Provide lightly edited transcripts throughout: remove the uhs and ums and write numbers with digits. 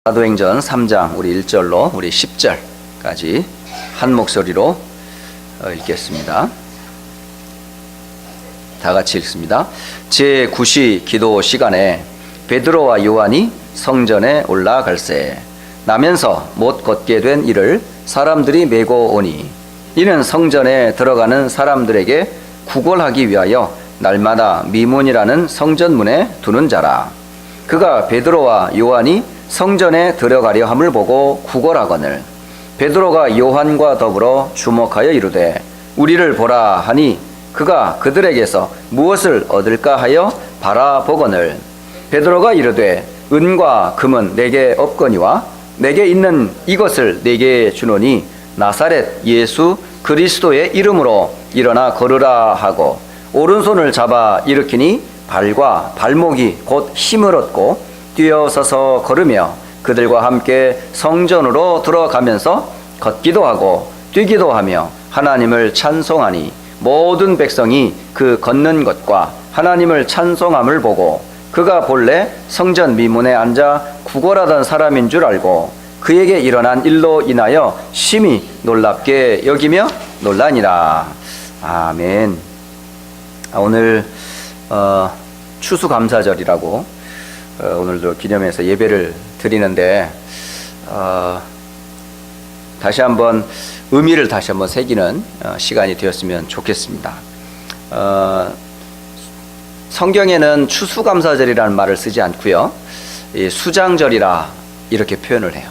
사도행전 3장 우리 1절로 우리 10절까지 한 목소리로 읽겠습니다. 다 같이 읽습니다. 제9시 기도 시간에 베드로와 요한이 성전에 올라갈새 나면서 못 걷게 된 이를 사람들이 메고 오니 이는 성전에 들어가는 사람들에게 구걸하기 위하여 날마다 미문이라는 성전문에 두는 자라. 그가 베드로와 요한이 성전에 들어가려 함을 보고 구걸하거늘 베드로가 요한과 더불어 주목하여 이르되 우리를 보라 하니 그가 그들에게서 무엇을 얻을까 하여 바라보거늘 베드로가 이르되 은과 금은 내게 없거니와 내게 있는 이것을 내게 주노니 나사렛 예수 그리스도의 이름으로 일어나 걸으라 하고 오른손을 잡아 일으키니 발과 발목이 곧 힘을 얻고 뛰어서서 걸으며 그들과 함께 성전으로 들어가면서 걷기도 하고 뛰기도 하며 하나님을 찬송하니 모든 백성이 그 걷는 것과 하나님을 찬송함을 보고 그가 본래 성전 미문에 앉아 구걸하던 사람인 줄 알고 그에게 일어난 일로 인하여 심히 놀랍게 여기며 놀라니라. 아멘. 오늘 추수감사절이라고 오늘도 기념해서 예배를 드리는데 다시 한번 의미를 다시 한번 새기는 시간이 되었으면 좋겠습니다. 성경에는 추수감사절이라는 말을 쓰지 않고요, 수장절이라 이렇게 표현을 해요.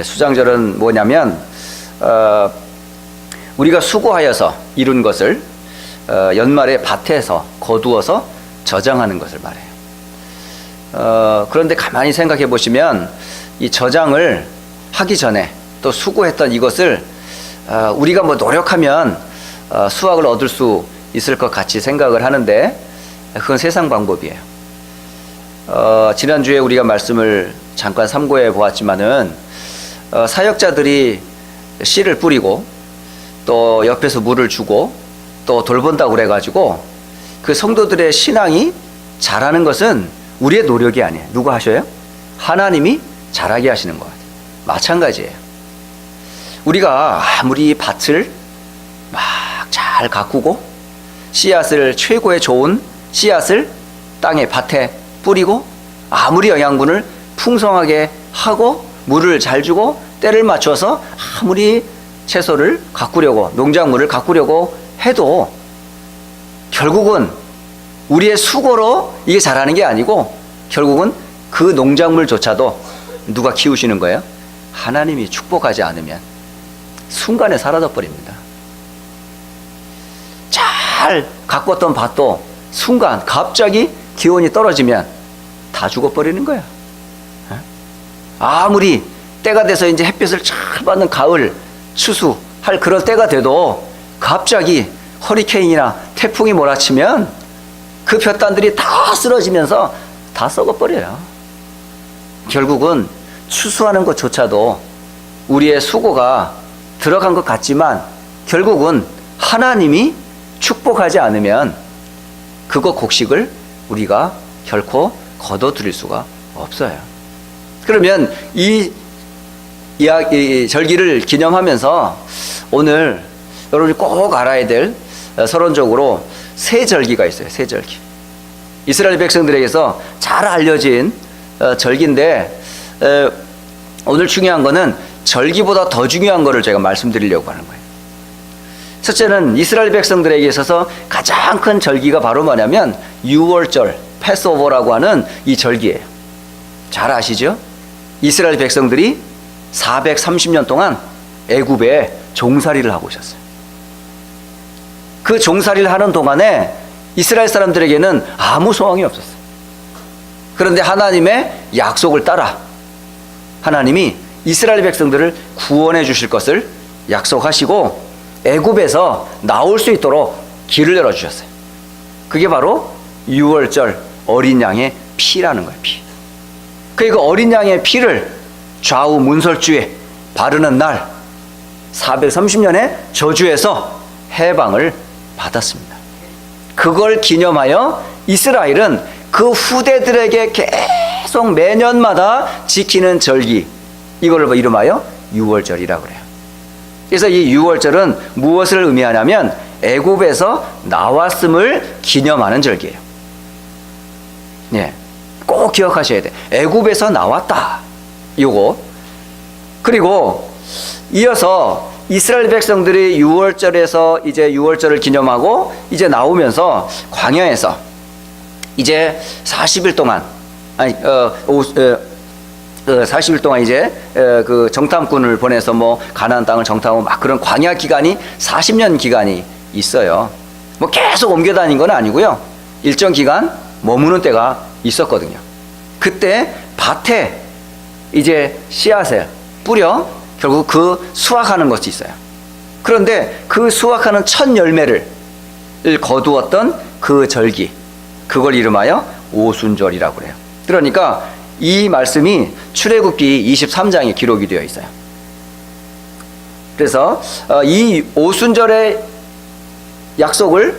수장절은 뭐냐면 우리가 수고하여서 이룬 것을 연말에 밭에서 거두어서 저장하는 것을 말해요. 그런데 가만히 생각해 보시면 이 저장을 하기 전에 또 수고했던 이것을 우리가 뭐 노력하면 수확을 얻을 수 있을 것 같이 생각을 하는데 그건 세상 방법이에요. 지난주에 우리가 말씀을 잠깐 참고해 보았지만은 사역자들이 씨를 뿌리고 또 옆에서 물을 주고 또 돌본다고 그래가지고 그 성도들의 신앙이 자라는 것은 우리의 노력이 아니에요. 누가 하셔요? 하나님이 자라게 하시는 것 같아요. 마찬가지예요. 우리가 아무리 밭을 막 잘 가꾸고 씨앗을 최고의 좋은 씨앗을 땅에 밭에 뿌리고 아무리 영양분을 풍성하게 하고 물을 잘 주고 때를 맞춰서 아무리 채소를 가꾸려고 농작물을 가꾸려고 해도 결국은 우리의 수고로 이게 자라는 게 아니고 결국은 그 농작물조차도 누가 키우시는 거예요? 하나님이 축복하지 않으면 순간에 사라져 버립니다. 잘 가꿨던 밭도 순간 갑자기 기온이 떨어지면 다 죽어버리는 거야. 아무리 때가 돼서 이제 햇빛을 잘 받는 가을 추수할 그럴 때가 돼도 갑자기 허리케인이나 태풍이 몰아치면 그 볕단들이 다 쓰러지면서 다 썩어버려요. 결국은 추수하는 것조차도 우리의 수고가 들어간 것 같지만 결국은 하나님이 축복하지 않으면 그거 곡식을 우리가 결코 거둬들일 수가 없어요. 그러면 이 절기를 기념하면서 오늘 여러분이 꼭 알아야 될 서론적으로 세 절기가 있어요. 세 절기. 이스라엘 백성들에게서 잘 알려진 절기인데 오늘 중요한 거는 절기보다 더 중요한 거를 제가 말씀드리려고 하는 거예요. 첫째는 이스라엘 백성들에게 있어서 가장 큰 절기가 바로 뭐냐면 유월절, 패스오버라고 하는 이 절기예요. 잘 아시죠? 이스라엘 백성들이 430년 동안 애굽에 종살이를 하고 오셨어요. 그 종살이를 하는 동안에 이스라엘 사람들에게는 아무 소망이 없었어요. 그런데 하나님의 약속을 따라 하나님이 이스라엘 백성들을 구원해 주실 것을 약속하시고 애굽에서 나올 수 있도록 길을 열어주셨어요. 그게 바로 유월절 어린 양의 피라는 거예요. 피. 그 어린 양의 피를 좌우 문설주에 바르는 날 430년의 저주에서 해방을 받았습니다. 그걸 기념하여 이스라엘은 그 후대들에게 계속 계속 매년마다 지키는 절기, 이걸 이름하여 유월절이라고 그래요. 그래서 이 유월절은 무엇을 의미하냐면 애굽에서 나왔음을 기념하는 절기예요. 예, 꼭 기억하셔야 돼. 애굽에서 나왔다. 요거. 그리고 이어서 이스라엘 백성들이 유월절에서 이제 유월절을 기념하고 이제 나오면서 광야에서 이제 40일 동안 40일 동안 이제 그 정탐꾼을 보내서 뭐 가나안 땅을 정탐하고 막 그런 광야 기간이 40년 기간이 있어요. 뭐 계속 옮겨 다닌 건 아니고요. 일정 기간 머무는 때가 있었거든요. 그때 밭에 이제 씨앗을 뿌려 결국 그 수확하는 것이 있어요. 그런데 그 수확하는 첫 열매를 거두었던 그 절기, 그걸 이름하여 오순절이라고 그래요. 그러니까 이 말씀이 출애굽기 23장에 기록이 되어 있어요. 그래서 이 오순절의 약속을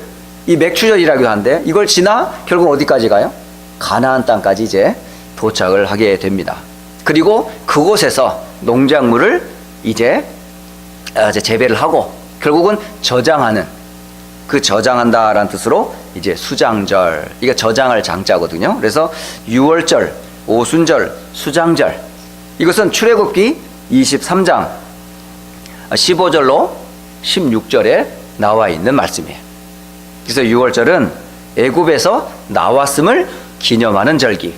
이 맥추절이라고 하는데, 이걸 지나 결국 어디까지 가요? 가나안 땅까지 이제 도착을 하게 됩니다. 그리고 그곳에서 농작물을 이제 재배를 하고 결국은 저장하는, 그 저장한다라는 뜻으로 이제 수장절, 이게 저장할 장자거든요. 그래서 유월절, 오순절, 수장절, 이것은 출애굽기 23장 15절로 16절에 나와 있는 말씀이에요. 그래서 유월절은 애굽에서 나왔음을 기념하는 절기,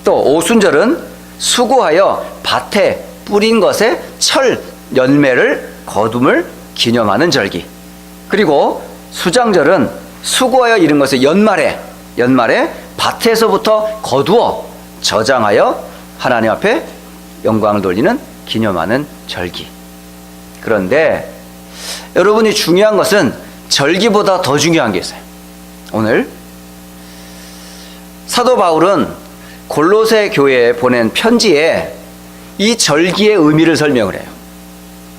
또 오순절은 수고하여 밭에 뿌린 것의 철 열매를 거둠을 기념하는 절기, 그리고 수장절은 수고하여 이른 것을 연말에 밭에서부터 거두어 저장하여 하나님 앞에 영광을 돌리는 기념하는 절기. 그런데 여러분이 중요한 것은 절기보다 더 중요한 게 있어요. 오늘 사도 바울은 골로새 교회에 보낸 편지에 이 절기의 의미를 설명을 해요.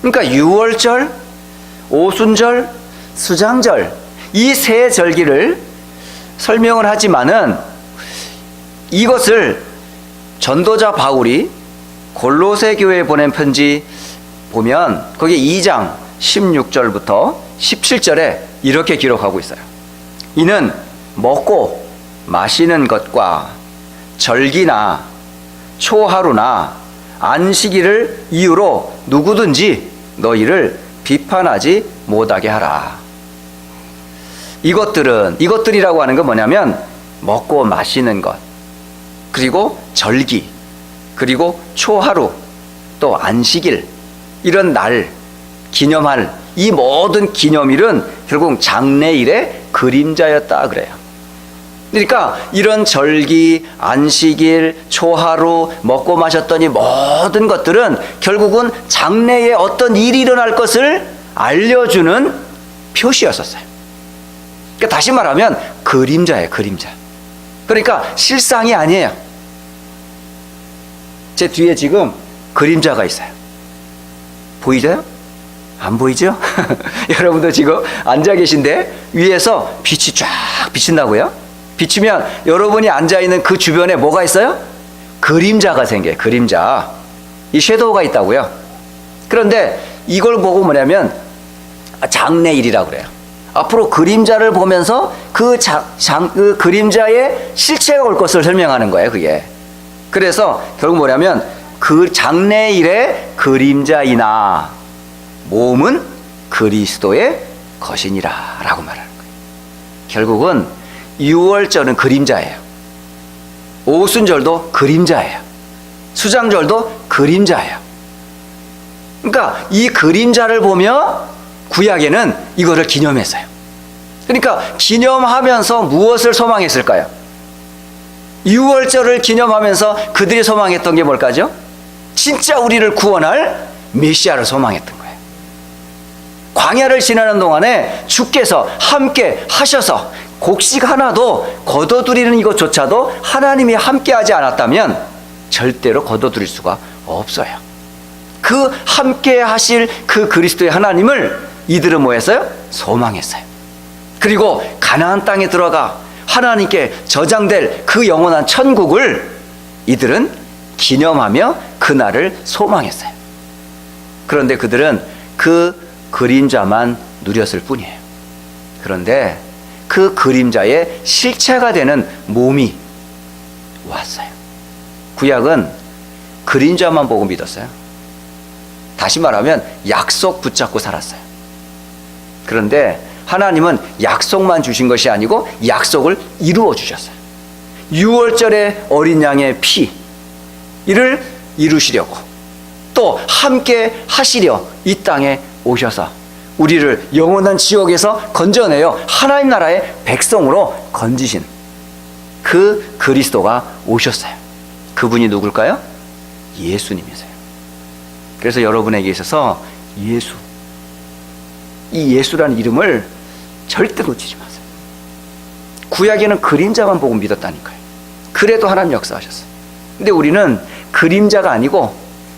그러니까 유월절, 오순절, 수장절, 이 세 절기를 설명을 하지만은 이것을 전도자 바울이 골로새 교회에 보낸 편지 보면 거기 2장 16절부터 17절에 이렇게 기록하고 있어요. 이는 먹고 마시는 것과 절기나 초하루나 안식일을 이유로 누구든지 너희를 비판하지 못하게 하라. 이것들이라고 하는 건 뭐냐면 먹고 마시는 것, 그리고 절기, 그리고 초하루, 또 안식일, 이런 날 기념할 이 모든 기념일은 결국 장래일의 그림자였다 그래요. 그러니까 이런 절기, 안식일, 초하루, 먹고 마셨더니 모든 것들은 결국은 장래에 어떤 일이 일어날 것을 알려주는 표시였었어요. 그러니까 다시 말하면 그림자예요, 그림자. 그러니까 실상이 아니에요. 제 뒤에 지금 그림자가 있어요. 보이죠? 안 보이죠? 여러분도 지금 앉아 계신데 위에서 빛이 쫙 비친다고요? 비치면 여러분이 앉아있는 그 주변에 뭐가 있어요? 그림자가 생겨요. 그림자. 이 섀도우가 있다고요. 그런데 이걸 보고 뭐냐면 장래일이라고 그래요. 앞으로 그림자를 보면서 그 그림자의 실체가 올 것을 설명하는 거예요, 그게. 그래서 결국 뭐냐면 그 장래일의 그림자이나 몸은 그리스도의 것이니라 라고 말하는 거예요. 결국은 유월절은 그림자예요. 오순절도 그림자예요. 수장절도 그림자예요. 그러니까 이 그림자를 보며 구약에는 이거를 기념했어요. 그러니까 기념하면서 무엇을 소망했을까요? 유월절을 기념하면서 그들이 소망했던 게 뭘까죠? 진짜 우리를 구원할 메시아를 소망했던 거예요. 광야를 지나는 동안에 주께서 함께 하셔서 곡식 하나도 거둬들이는 이것조차도 하나님이 함께 하지 않았다면 절대로 거둬들일 수가 없어요. 그 함께 하실 그 그리스도의 하나님을 이들은 뭐 했어요? 소망했어요. 그리고 가나안 땅에 들어가 하나님께 저장될 그 영원한 천국을 이들은 기념하며 그날을 소망했어요. 그런데 그들은 그 그림자만 누렸을 뿐이에요. 그런데 그 그림자의 실체가 되는 몸이 왔어요. 구약은 그림자만 보고 믿었어요. 다시 말하면 약속 붙잡고 살았어요. 그런데 하나님은 약속만 주신 것이 아니고 약속을 이루어 주셨어요. 6월절의 어린 양의 피, 이를 이루시려고 또 함께 하시려 이 땅에 오셔서 우리를 영원한 지옥에서 건져내어 하나님 나라의 백성으로 건지신 그 그리스도가 오셨어요. 그분이 누굴까요? 예수님이세요. 그래서 여러분에게 있어서 예수, 이 예수라는 이름을 절대 놓치지 마세요. 구약에는 그림자만 보고 믿었다니까요. 그래도 하나님 역사하셨어요. 근데 우리는 그림자가 아니고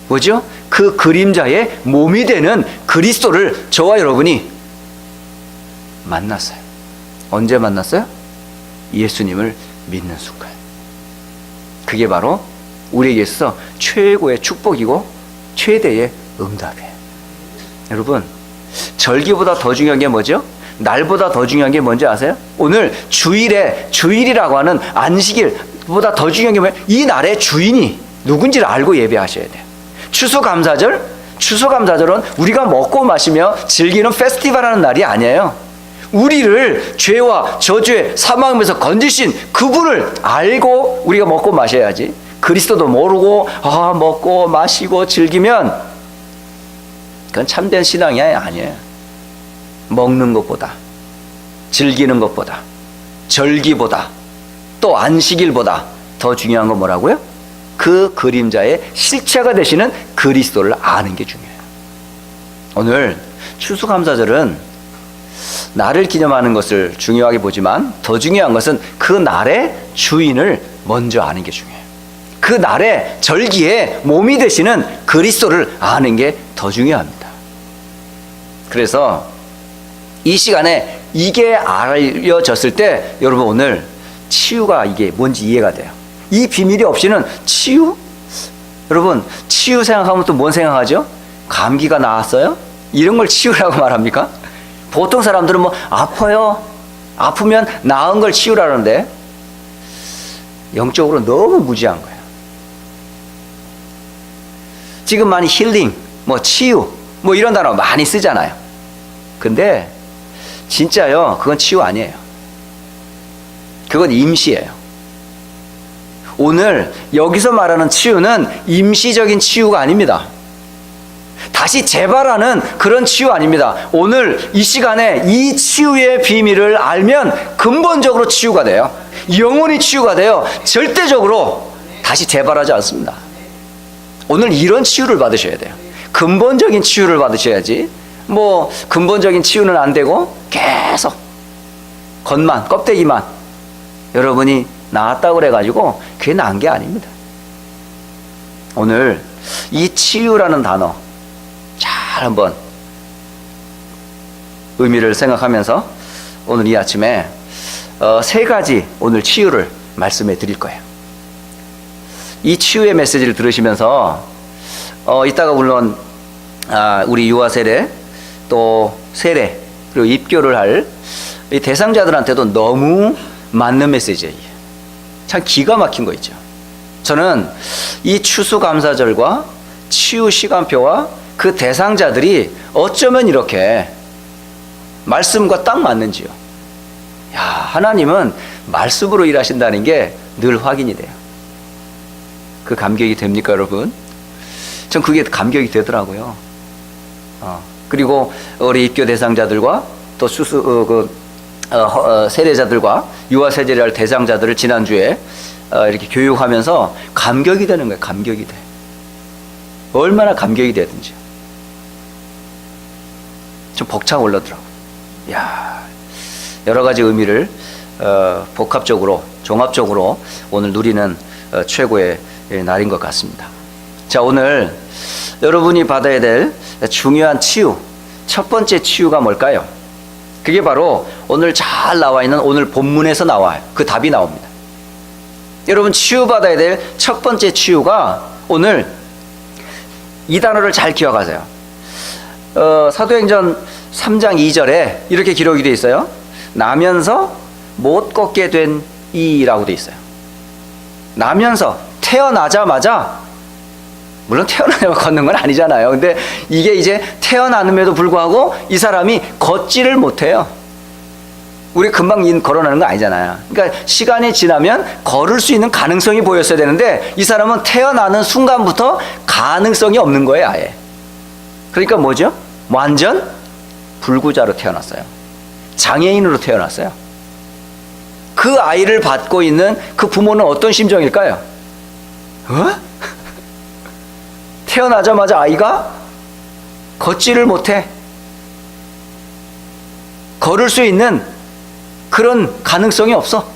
뭐죠? 그 그림자의 몸이 되는 그리스도를 저와 여러분이 만났어요. 언제 만났어요? 예수님을 믿는 순간. 그게 바로 우리에게 있어서 최고의 축복이고 최대의 응답이에요. 여러분, 절기보다 더 중요한 게 뭐죠? 날보다 더 중요한 게 뭔지 아세요? 오늘 주일이라고 하는 안식일보다 더 중요한 게 뭐예요? 이 날의 주인이 누군지를 알고 예배하셔야 돼요. 추수감사절은 우리가 먹고 마시며 즐기는 페스티벌하는 날이 아니에요. 우리를 죄와 저주의 사망에서 건지신 그분을 알고 우리가 먹고 마셔야지. 그리스도도 모르고 먹고 마시고 즐기면 그건 참된 신앙이 아니에요. 먹는 것보다, 즐기는 것보다, 절기보다, 또 안식일보다 더 중요한 건 뭐라고요? 그 그림자의 실체가 되시는 그리스도를 아는 게 중요해요. 오늘 추수감사절은 나를 기념하는 것을 중요하게 보지만 더 중요한 것은 그 날의 주인을 먼저 아는 게 중요해요. 그 날의 절기에 몸이 되시는 그리스도를 아는 게 더 중요합니다. 그래서 이 시간에 이게 알려졌을 때 여러분 오늘 치유가 이게 뭔지 이해가 돼요. 이 비밀이 없이는 치유? 여러분 치유 생각하면 또 뭔 생각하죠? 감기가 나았어요? 이런 걸 치유라고 말합니까? 보통 사람들은 뭐 아파요? 아프면 나은 걸 치유라는데 영적으로 너무 무지한 거예요. 지금 많이 힐링, 뭐 치유, 뭐 이런 단어 많이 쓰잖아요. 근데 진짜요, 그건 치유 아니에요. 그건 임시예요. 오늘 여기서 말하는 치유는 임시적인 치유가 아닙니다. 다시 재발하는 그런 치유 아닙니다. 오늘 이 시간에 이 치유의 비밀을 알면 근본적으로 치유가 돼요. 영원히 치유가 돼요. 절대적으로 다시 재발하지 않습니다. 오늘 이런 치유를 받으셔야 돼요. 근본적인 치유를 받으셔야지. 뭐 근본적인 치유는 안 되고 계속 겉만, 껍데기만 여러분이 나았다고 그래가지고 그게 나은 게 아닙니다. 오늘 이 치유라는 단어 잘 한번 의미를 생각하면서 오늘 이 아침에 세 가지 오늘 치유를 말씀해 드릴 거예요. 이 치유의 메시지를 들으시면서 이따가 물론 우리 유아 세례 또 세례 그리고 입교를 할 이 대상자들한테도 너무 맞는 메시지예요. 참 기가 막힌 거 있죠. 저는 이 추수감사절과 치유 시간표와 그 대상자들이 어쩌면 이렇게 말씀과 딱 맞는지요. 야, 하나님은 말씀으로 일하신다는 게 늘 확인이 돼요. 그 감격이 됩니까, 여러분? 전 그게 감격이 되더라고요. 그리고 우리 입교 대상자들과 또 세례자들과 유아 세례를 할 대상자들을 지난주에 이렇게 교육하면서 감격이 되는 거예요. 감격이 돼. 얼마나 감격이 되든지. 좀 벅차 올라더라고요. 야, 여러 가지 의미를 복합적으로, 종합적으로 오늘 누리는 최고의 날인 것 같습니다. 자, 오늘 여러분이 받아야 될 중요한 치유, 첫 번째 치유가 뭘까요? 그게 바로 오늘 잘 나와 있는 오늘 본문에서 나와요. 그 답이 나옵니다. 여러분, 치유받아야 될 첫 번째 치유가 오늘 이 단어를 잘 기억하세요. 사도행전 3장 2절에 이렇게 기록이 되어 있어요. 나면서 못 걷게 된 이라고 되어 있어요. 나면서, 태어나자마자, 물론 태어나자마자 걷는 건 아니잖아요. 근데 이게 이제 태어나는데도 불구하고 이 사람이 걷지를 못해요. 우리 금방 걸어나는 거 아니잖아요. 그러니까 시간이 지나면 걸을 수 있는 가능성이 보였어야 되는데 이 사람은 태어나는 순간부터 가능성이 없는 거예요, 아예. 그러니까 뭐죠? 완전 불구자로 태어났어요. 장애인으로 태어났어요. 그 아이를 받고 있는 그 부모는 어떤 심정일까요? 태어나자마자 아이가 걷지를 못해. 걸을 수 있는 그런 가능성이 없어.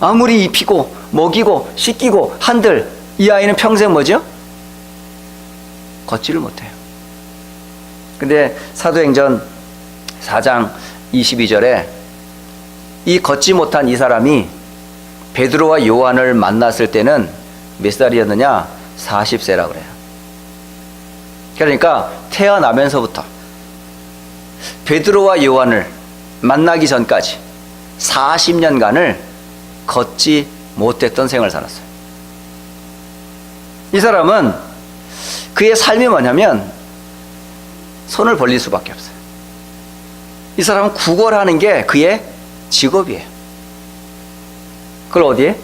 아무리 입히고 먹이고 씻기고 한들 이 아이는 평생 뭐죠? 걷지를 못해요. 근데 사도행전 4장 22절에 이 걷지 못한 이 사람이 베드로와 요한을 만났을 때는 몇 살이었느냐? 40세라 그래요. 그러니까 태어나면서부터 베드로와 요한을 만나기 전까지 40년간을 걷지 못했던 생을 살았어요. 이 사람은 그의 삶이 뭐냐면 손을 벌릴 수밖에 없어요. 이 사람은 구걸하는 게 그의 직업이에요. 그걸 어디에?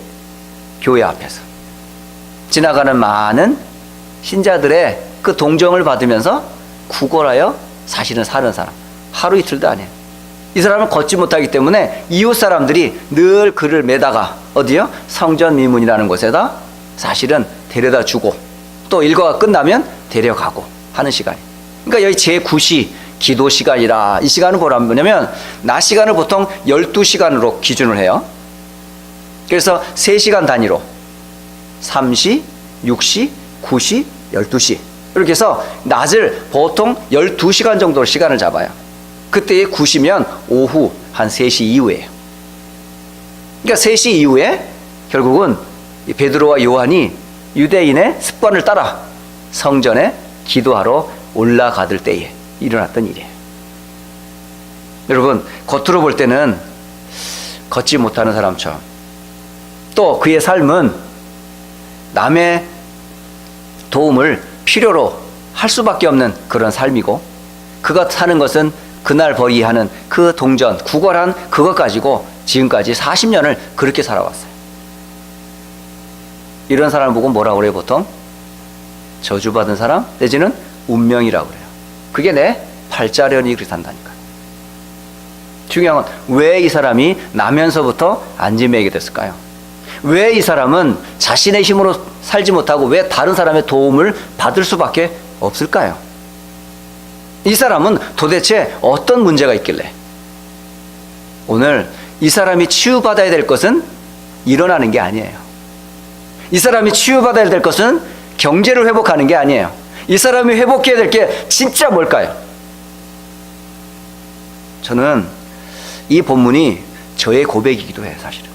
교회 앞에서 지나가는 많은 신자들의 그 동정을 받으면서 구걸하여 사실은 사는 사람. 하루 이틀도 안 해요. 이 사람은 걷지 못하기 때문에 이웃 사람들이 늘 그를 매다가 어디요? 성전 미문이라는 곳에다 사실은 데려다 주고 또 일과가 끝나면 데려가고 하는 시간이. 그러니까 여기 제9시 기도 시간이라. 이 시간은 뭐냐면 낮 시간을 보통 12시간으로 기준을 해요. 그래서 3시간 단위로 3시, 6시, 9시, 12시 이렇게 해서 낮을 보통 12시간 정도 시간을 잡아요. 그때의 9시면 오후 한 3시 이후에요. 그러니까 3시 이후에 결국은 베드로와 요한이 유대인의 습관을 따라 성전에 기도하러 올라가들 때에 일어났던 일이에요. 여러분, 겉으로 볼 때는 걷지 못하는 사람처럼 또 그의 삶은 남의 도움을 필요로 할 수밖에 없는 그런 삶이고 그가 사는 것은 그날 벌이하는 그 동전, 구걸한 그것 가지고 지금까지 40년을 그렇게 살아왔어요. 이런 사람을 보고 뭐라고 그래요, 보통? 저주받은 사람 내지는 운명이라고 그래요. 그게 내 팔자련이 그렇게 산다니까요. 중요한 건 왜 이 사람이 나면서부터 안지매게 됐을까요? 왜 이 사람은 자신의 힘으로 살지 못하고 왜 다른 사람의 도움을 받을 수밖에 없을까요? 이 사람은 도대체 어떤 문제가 있길래? 오늘 이 사람이 치유받아야 될 것은 일어나는 게 아니에요. 이 사람이 치유받아야 될 것은 경제를 회복하는 게 아니에요. 이 사람이 회복해야 될 게 진짜 뭘까요? 저는 이 본문이 저의 고백이기도 해요, 사실은.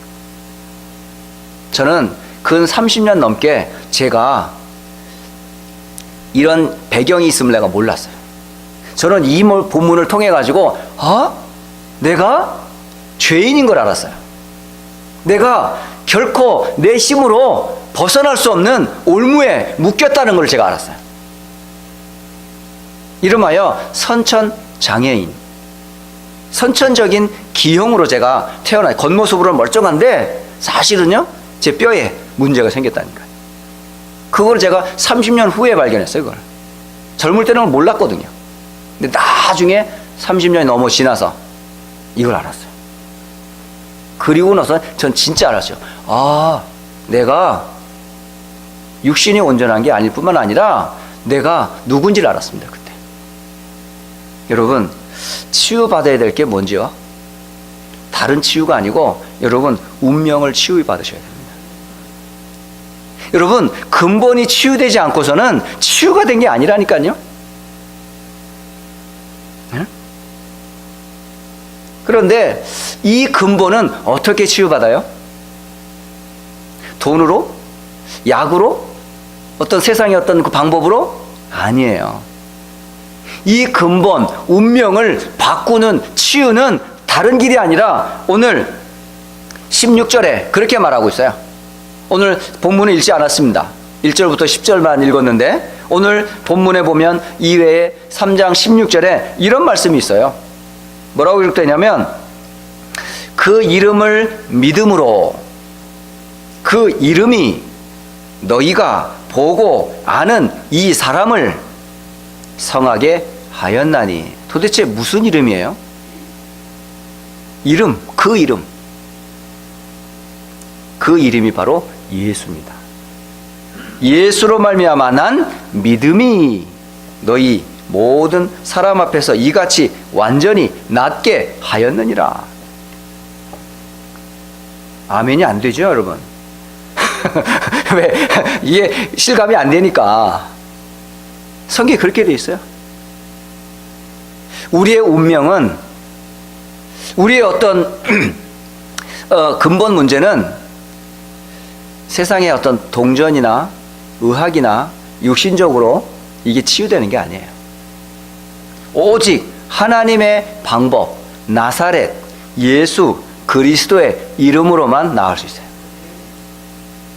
저는 근 30년 넘게 제가 이런 배경이 있음을 내가 몰랐어요. 저는 이 본문을 통해 가지고 내가 죄인인 걸 알았어요. 내가 결코 내 힘으로 벗어날 수 없는 올무에 묶였다는 걸 제가 알았어요. 이름하여 선천장애인, 선천적인 기형으로 제가 태어나 겉모습으로는 멀쩡한데 사실은요 제 뼈에 문제가 생겼다니까요. 그걸 제가 30년 후에 발견했어요. 그걸 젊을 때는 몰랐거든요. 근데 나중에 30년이 넘어 지나서 이걸 알았어요. 그리고 나서 전 진짜 알았죠. 내가 육신이 온전한 게 아닐 뿐만 아니라 내가 누군지를 알았습니다. 그때. 여러분, 치유받아야 될 게 뭔지요? 다른 치유가 아니고 여러분 운명을 치유받으셔야 됩니다. 여러분, 근본이 치유되지 않고서는 치유가 된 게 아니라니까요. 네? 그런데 이 근본은 어떻게 치유받아요? 돈으로? 약으로? 어떤 세상의 어떤 그 방법으로? 아니에요. 이 근본, 운명을 바꾸는, 치유는 다른 길이 아니라 오늘 16절에 그렇게 말하고 있어요. 오늘 본문을 읽지 않았습니다. 1절부터 10절만 읽었는데 오늘 본문에 보면 이외에 3장 16절에 이런 말씀이 있어요. 뭐라고 읽되냐면 그 이름을 믿음으로 그 이름이 너희가 보고 아는 이 사람을 성하게 하였나니. 도대체 무슨 이름이에요? 이름, 그 이름. 그 이름이 바로 예수입니다. 예수로 말미암아 난 믿음이 너희 모든 사람 앞에서 이같이 완전히 낫게 하였느니라. 아멘이 안 되죠, 여러분? 왜? 이게 실감이 안 되니까. 성경에 그렇게 돼 있어요. 우리의 운명은, 우리의 어떤 근본 문제는 세상의 어떤 동전이나 의학이나 육신적으로 이게 치유되는 게 아니에요. 오직 하나님의 방법, 나사렛, 예수 그리스도의 이름으로만 나을 수 있어요.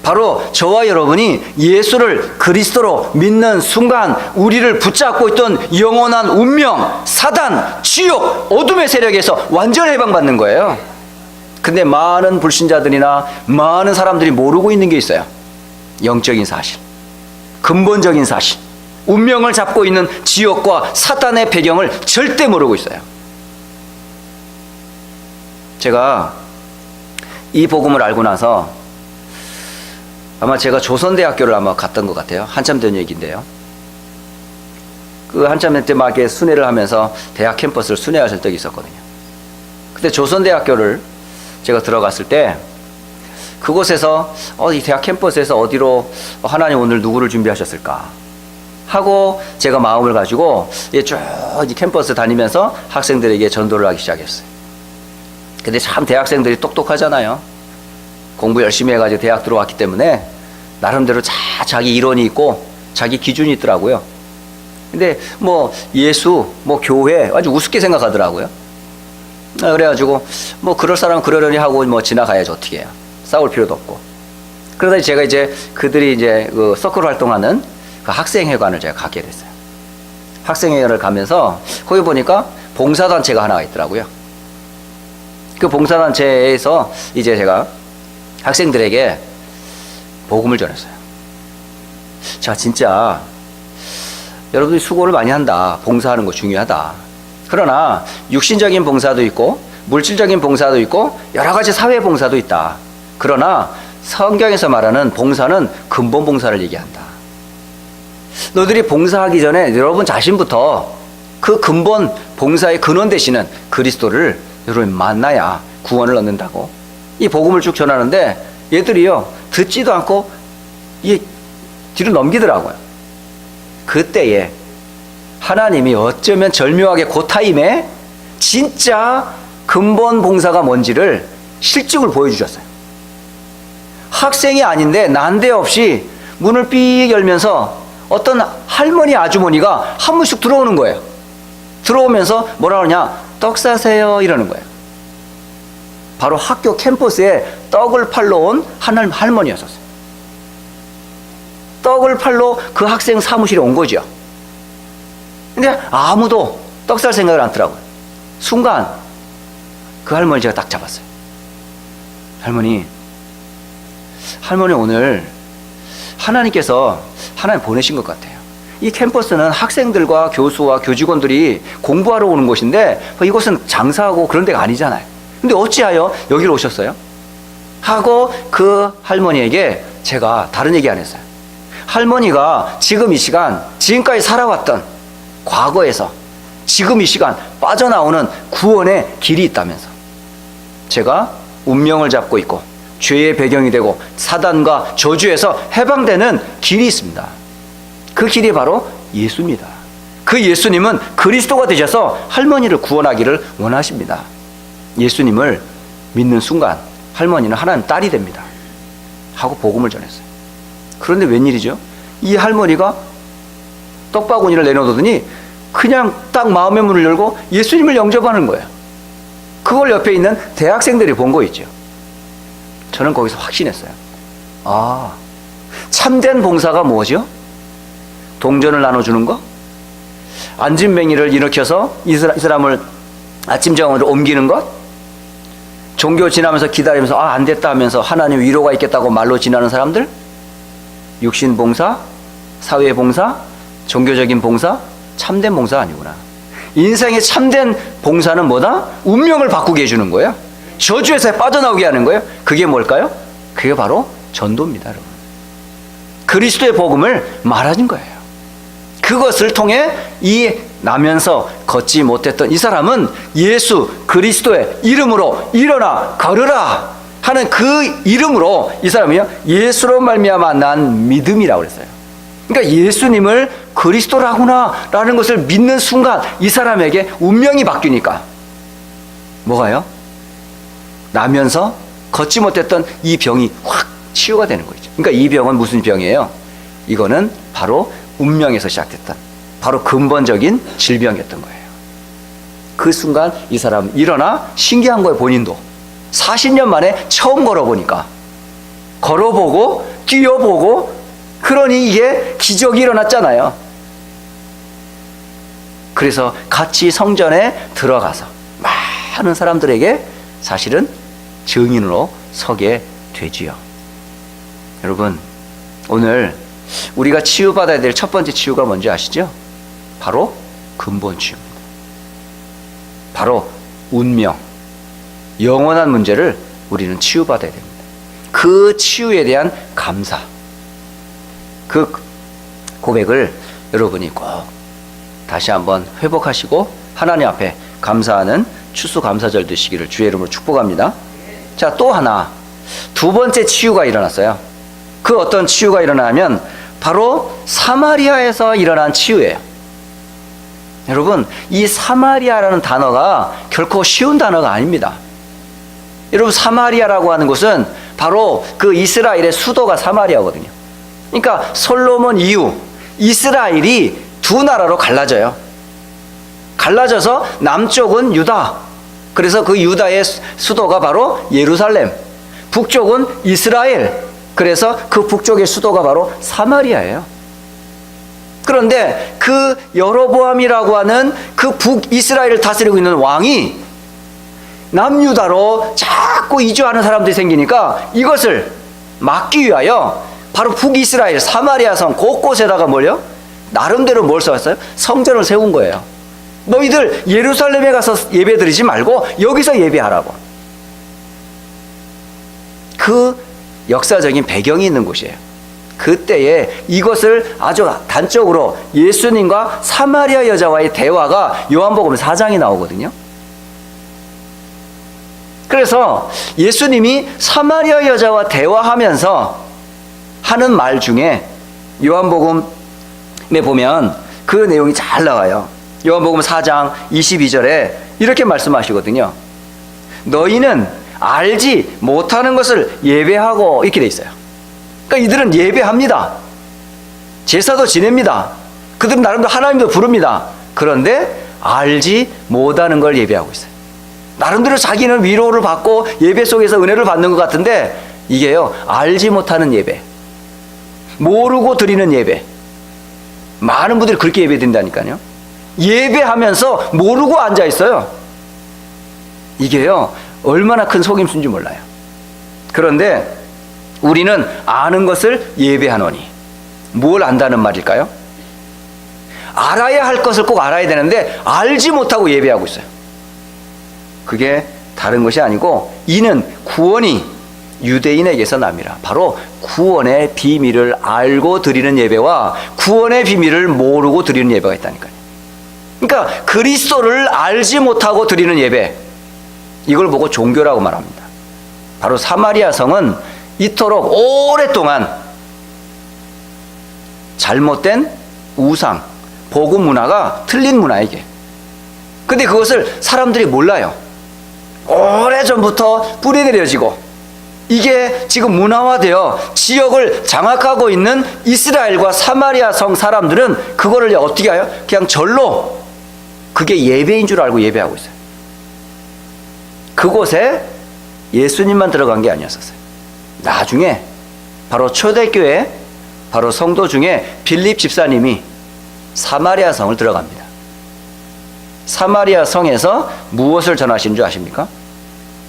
바로 저와 여러분이 예수를 그리스도로 믿는 순간 우리를 붙잡고 있던 영원한 운명, 사단, 지옥, 어둠의 세력에서 완전 해방받는 거예요. 근데 많은 불신자들이나 많은 사람들이 모르고 있는 게 있어요. 영적인 사실, 근본적인 사실, 운명을 잡고 있는 지옥과 사단의 배경을 절대 모르고 있어요. 제가 이 복음을 알고 나서 아마 제가 조선대학교를 아마 갔던 것 같아요. 한참 전 얘기인데요. 그 한참 때 막 이렇게 순회를 하면서 대학 캠퍼스를 순회하실 적이 있었거든요. 그때 조선대학교를 제가 들어갔을 때 그곳에서 이 대학 캠퍼스에서 어디로 하나님 오늘 누구를 준비하셨을까 하고 제가 마음을 가지고 쭉 캠퍼스 다니면서 학생들에게 전도를 하기 시작했어요. 근데 참 대학생들이 똑똑하잖아요. 공부 열심히 해가지고 대학 들어왔기 때문에 나름대로 자기 이론이 있고 자기 기준이 있더라고요. 근데 뭐 예수, 뭐 교회 아주 우습게 생각하더라고요. 그래가지고 뭐 그럴 사람은 그러려니 하고 뭐 지나가야지 어떻게 해요. 싸울 필요도 없고. 그러다 제가 이제 그들이 이제 그 서클 활동하는 그 학생회관을 제가 가게 됐어요. 학생회관을 가면서 거기 보니까 봉사단체가 하나가 있더라고요. 그 봉사단체에서 이제 제가 학생들에게 복음을 전했어요. 자, 진짜 여러분들이 수고를 많이 한다. 봉사하는 거 중요하다. 그러나 육신적인 봉사도 있고 물질적인 봉사도 있고 여러 가지 사회 봉사도 있다. 그러나 성경에서 말하는 봉사는 근본 봉사를 얘기한다. 너희들이 봉사하기 전에 여러분 자신부터 그 근본 봉사의 근원 되시는 그리스도를 여러분 만나야 구원을 얻는다고. 이 복음을 쭉 전하는데 얘들이요 듣지도 않고 이 뒤로 넘기더라고요. 그때에 하나님이 어쩌면 절묘하게 그 타임에 진짜 근본 봉사가 뭔지를 실증을 보여주셨어요. 학생이 아닌데 난데없이 문을 삐 열면서 어떤 할머니 아주머니가 한 분씩 들어오는 거예요. 들어오면서 뭐라 그러냐, 떡 사세요 이러는 거예요. 바로 학교 캠퍼스에 떡을 팔러 온 한 할머니였었어요. 떡을 팔러 그 학생 사무실에 온 거죠. 근데 아무도 떡 살 생각을 안 하더라고요. 순간 그 할머니 제가 딱 잡았어요. 할머니 오늘 하나님께서 하나님 보내신 것 같아요. 이 캠퍼스는 학생들과 교수와 교직원들이 공부하러 오는 곳인데 이곳은 장사하고 그런 데가 아니잖아요. 근데 어찌하여 여기로 오셨어요? 하고 그 할머니에게 제가 다른 얘기 안 했어요. 할머니가 지금 이 시간, 지금까지 살아왔던 과거에서 지금 이 시간 빠져나오는 구원의 길이 있다면서, 제가 운명을 잡고 있고 죄의 배경이 되고 사단과 저주에서 해방되는 길이 있습니다. 그 길이 바로 예수입니다. 그 예수님은 그리스도가 되셔서 할머니를 구원하기를 원하십니다. 예수님을 믿는 순간 할머니는 하나님 딸이 됩니다. 하고 복음을 전했어요. 그런데 웬일이죠? 이 할머니가 떡바구니를 내놓더니 그냥 딱 마음의 문을 열고 예수님을 영접하는 거예요. 그걸 옆에 있는 대학생들이 본 거 있죠. 저는 거기서 확신했어요. 아, 참된 봉사가 뭐죠? 동전을 나눠주는 거? 안진뱅이를 일으켜서 이 사람을 아침 정원으로 옮기는 것? 종교 지나면서 기다리면서 안 됐다 하면서 하나님 위로가 있겠다고 말로 지나는 사람들? 육신 봉사? 사회 봉사? 종교적인 봉사? 참된 봉사 아니구나. 인생의 참된 봉사는 뭐다? 운명을 바꾸게 해주는 거예요. 저주에서 빠져나오게 하는 거예요. 그게 뭘까요? 그게 바로 전도입니다, 여러분. 그리스도의 복음을 말하는 거예요. 그것을 통해 이 나면서 걷지 못했던 이 사람은 예수 그리스도의 이름으로 일어나 걸으라 하는 그 이름으로 이 사람이요 예수로 말미암아 난 믿음이라고 그랬어요. 그러니까 예수님을 그리스도라구나 라는 것을 믿는 순간 이 사람에게 운명이 바뀌니까 뭐가요? 나면서 걷지 못했던 이 병이 확 치유가 되는 거죠. 그러니까 이 병은 무슨 병이에요? 이거는 바로 운명에서 시작됐던 바로 근본적인 질병이었던 거예요. 그 순간 이 사람 일어나 신기한 거예요. 본인도 40년 만에 처음 걸어보니까 걸어보고 뛰어보고 그러니 이게 기적이 일어났잖아요. 그래서 같이 성전에 들어가서 많은 사람들에게 사실은 증인으로 서게 되지요. 여러분, 오늘 우리가 치유받아야 될 첫 번째 치유가 뭔지 아시죠? 바로 근본 치유입니다. 바로 운명, 영원한 문제를 우리는 치유받아야 됩니다. 그 치유에 대한 감사, 그 고백을 여러분이 꼭 다시 한번 회복하시고 하나님 앞에 감사하는 추수감사절 되시기를 주의 이름으로 축복합니다. 자, 또 하나, 두 번째 치유가 일어났어요. 그 어떤 치유가 일어나면 바로 사마리아에서 일어난 치유예요. 여러분, 이 사마리아라는 단어가 결코 쉬운 단어가 아닙니다. 여러분, 사마리아라고 하는 곳은 바로 그 이스라엘의 수도가 사마리아거든요. 그러니까 솔로몬 이후 이스라엘이 두 나라로 갈라져요. 갈라져서 남쪽은 유다, 그래서 그 유다의 수도가 바로 예루살렘, 북쪽은 이스라엘, 그래서 그 북쪽의 수도가 바로 사마리아예요. 그런데 그 여로보암이라고 하는 그 북이스라엘을 다스리고 있는 왕이 남유다로 자꾸 이주하는 사람들이 생기니까 이것을 막기 위하여 바로 북이스라엘 사마리아 성 곳곳에다가 뭘요? 나름대로 뭘 세웠어요? 성전을 세운 거예요. 너희들 예루살렘에 가서 예배드리지 말고 여기서 예배하라고. 그 역사적인 배경이 있는 곳이에요. 그때에 이것을 아주 단적으로 예수님과 사마리아 여자와의 대화가 요한복음 4장에 나오거든요. 그래서 예수님이 사마리아 여자와 대화하면서 하는 말 중에 요한복음에 보면 그 내용이 잘 나와요. 요한복음 4장 22절에 이렇게 말씀하시거든요. 너희는 알지 못하는 것을 예배하고 이렇게 돼 있어요. 그러니까 이들은 예배합니다. 제사도 지냅니다. 그들은 나름대로 하나님도 부릅니다. 그런데 알지 못하는 걸 예배하고 있어요. 나름대로 자기는 위로를 받고 예배 속에서 은혜를 받는 것 같은데 이게요, 알지 못하는 예배, 모르고 드리는 예배. 많은 분들이 그렇게 예배드린다니까요. 예배하면서 모르고 앉아 있어요. 이게요, 얼마나 큰 속임수인지 몰라요. 그런데 우리는 아는 것을 예배하노니. 뭘 안다는 말일까요? 알아야 할 것을 꼭 알아야 되는데 알지 못하고 예배하고 있어요. 그게 다른 것이 아니고 이는 구원이 유대인에게서 남이라. 바로 구원의 비밀을 알고 드리는 예배와 구원의 비밀을 모르고 드리는 예배가 있다니까요. 그러니까 그리스도를 알지 못하고 드리는 예배, 이걸 보고 종교라고 말합니다. 바로 사마리아 성은 이토록 오랫동안 잘못된 우상, 복음 문화가 틀린 문화, 이게. 근데 그것을 사람들이 몰라요. 오래전부터 뿌리내려지고 이게 지금 문화화되어 지역을 장악하고 있는 이스라엘과 사마리아 성 사람들은 그거를 어떻게 해요? 그냥 절로, 그게 예배인 줄 알고 예배하고 있어요. 그곳에 예수님만 들어간 게 아니었었어요. 나중에 바로 초대교회, 바로 성도 중에 빌립 집사님이 사마리아 성을 들어갑니다. 사마리아 성에서 무엇을 전하시는 줄 아십니까?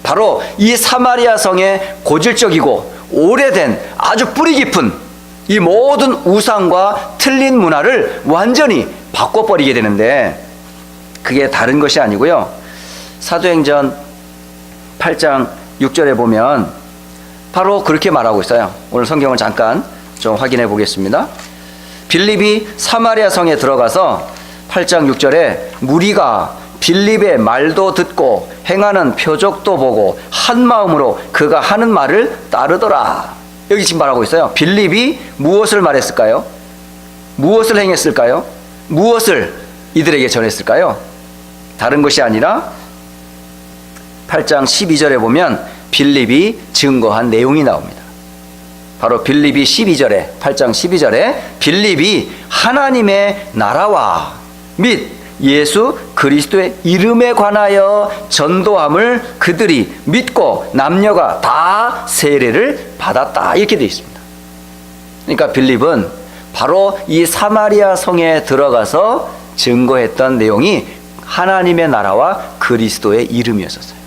바로 이 사마리아 성의 고질적이고 오래된 아주 뿌리 깊은 이 모든 우상과 틀린 문화를 완전히 바꿔버리게 되는데, 그게 다른 것이 아니고요. 사도행전 8장 6절에 보면 바로 그렇게 말하고 있어요. 오늘 성경을 잠깐 좀 확인해 보겠습니다. 빌립이 사마리아 성에 들어가서 8장 6절에 무리가 빌립의 말도 듣고 행하는 표적도 보고 한 마음으로 그가 하는 말을 따르더라. 여기 지금 말하고 있어요. 빌립이 무엇을 말했을까요? 무엇을 행했을까요? 무엇을 이들에게 전했을까요? 다른 것이 아니라 8장 12절에 보면 빌립이 증거한 내용이 나옵니다. 바로 빌립이 12절에, 8장 12절에 빌립이 하나님의 나라와 및 예수 그리스도의 이름에 관하여 전도함을 그들이 믿고 남녀가 다 세례를 받았다, 이렇게 되어 있습니다. 그러니까 빌립은 바로 이 사마리아 성에 들어가서 증거했던 내용이 하나님의 나라와 그리스도의 이름이었어요.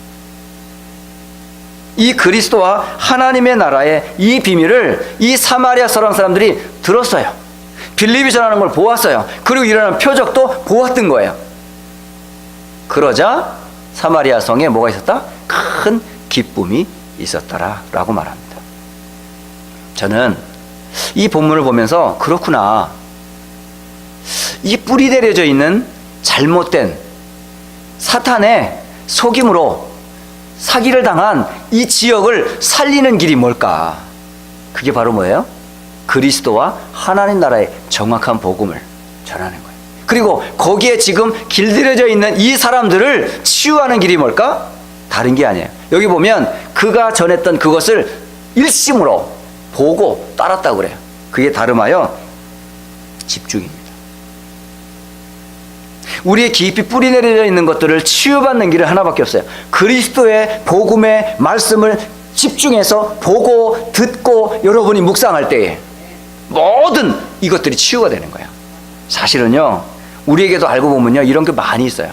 이 그리스도와 하나님의 나라의 이 비밀을 이 사마리아 사람들이 들었어요. 빌립이 전하는 걸 보았어요. 그리고 일어나는 표적도 보았던 거예요. 그러자 사마리아 성에 뭐가 있었다? 큰 기쁨이 있었더라 라고 말합니다. 저는 이 본문을 보면서 그렇구나, 이 뿌리 내려져 있는 잘못된 사탄의 속임으로 사기를 당한 이 지역을 살리는 길이 뭘까? 그게 바로 뭐예요? 그리스도와 하나님 나라의 정확한 복음을 전하는 거예요. 그리고 거기에 지금 길들여져 있는 이 사람들을 치유하는 길이 뭘까? 다른 게 아니에요. 여기 보면 그가 전했던 그것을 일심으로 보고 따랐다고 그래요. 그게 다름하여 집중입니다. 우리의 깊이 뿌리 내려져 있는 것들을 치유받는 길은 하나밖에 없어요. 그리스도의 복음의 말씀을 집중해서 보고 듣고 여러분이 묵상할 때에 모든 이것들이 치유가 되는 거예요. 사실은요, 우리에게도 알고 보면요, 이런 게 많이 있어요.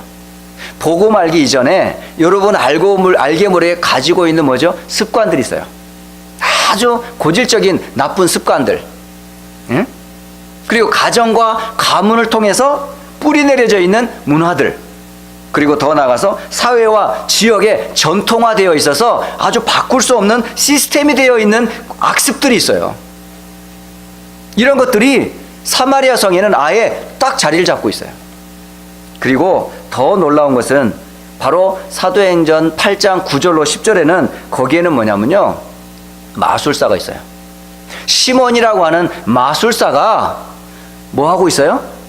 복음 알기 이전에 여러분 알게 모르게 가지고 있는 뭐죠? 습관들이 있어요. 아주 고질적인 나쁜 습관들. 응? 그리고 가정과 가문을 통해서 뿌리 내려져 있는 문화들, 그리고 더 나아가서 사회와 지역에 전통화되어 있어서 아주 바꿀 수 없는 시스템이 되어 있는 악습들이 있어요. 이런 것들이 사마리아 성에는 아예 딱 자리를 잡고 있어요. 그리고 더 놀라운 것은 바로 사도행전 8장 9절로 10절에는 거기에는 뭐냐면요, 마술사가 있어요. 시몬이라고 하는 마술사가 뭐 하고 있어요?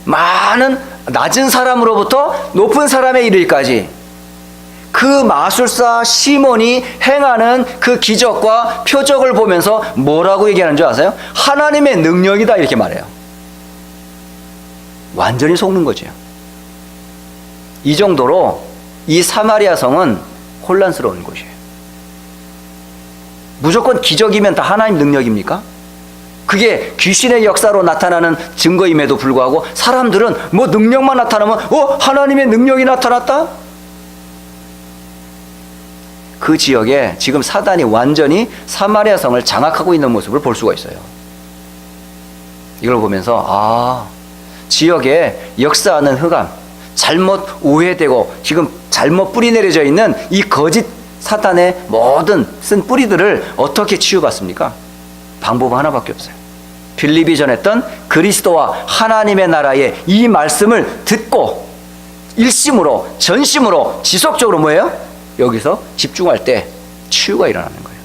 많은 낮은 사람으로부터 높은 사람에 이르기까지 그 마술사 시몬이 행하는 그 기적과 표적을 보면서 뭐라고 얘기하는 줄 아세요? 하나님의 능력이다, 이렇게 말해요. 완전히 속는 거죠. 이 정도로 이 사마리아 성은 혼란스러운 곳이에요. 무조건 기적이면 다 하나님 능력입니까? 그게 귀신의 역사로 나타나는 증거임에도 불구하고 사람들은 뭐 능력만 나타나면 하나님의 능력이 나타났다? 그 지역에 지금 사단이 완전히 사마리아 성을 장악하고 있는 모습을 볼 수가 있어요. 이걸 보면서 지역에 역사하는 흑암, 잘못 오해되고 지금 잘못 뿌리 내려져 있는 이 거짓 사탄의 모든 쓴 뿌리들을 어떻게 치유받습니까? 방법 하나밖에 없어요. 빌립이 전했던 그리스도와 하나님의 나라의 이 말씀을 듣고 일심으로 전심으로 지속적으로 뭐예요? 여기서 집중할 때 치유가 일어나는 거예요.